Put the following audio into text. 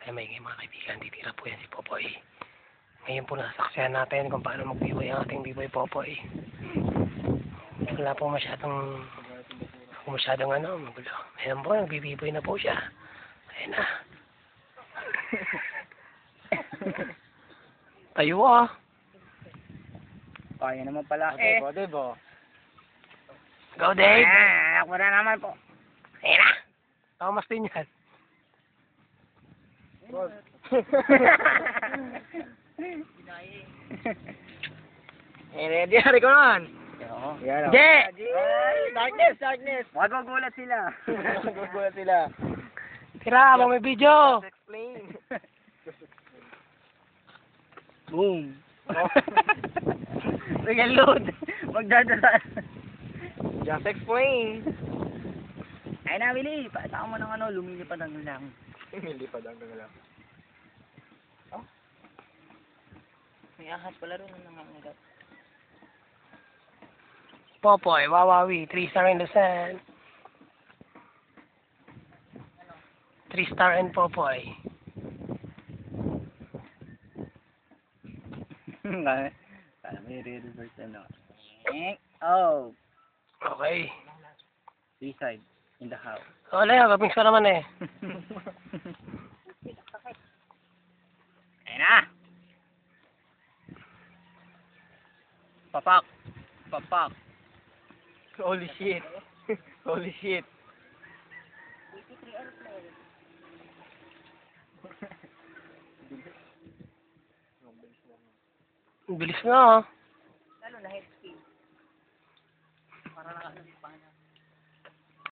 Kaya may mga kaibigan, titira po yan si Popoy. Ngayon po nasaksihan natin kung paano mag-b-boy ang ating b-boy Popoy. Wala po masyadong magulo. Ayan po, nag-b-boy na po siya. Ayan na. Tayo ah. Kaya naman pala Diba? Go Dave! Ako na naman po. Ayan na. Thomas din yan. Ready ko naman. Hindi! Darkness. Magugulat sila. Tira, habang may video. Explain. Boom. Bigyan load. Magdadasal. Just explain. Ay na, Willie. Paasa mo ng lumilipad ang lang. Lumilipad ang lang. Oh? May ahas pala rin ang nangangagat. Popoy, Wawawi, 3-star in the sand. 3-star and Popoy. Para may re-reverse Oh. Okay. Seaside in the house. Wala, kapings ka naman eh. Ayun na! Papak! Holy shit. Holy shit. Bilis na ah. Lalo na head spin. Para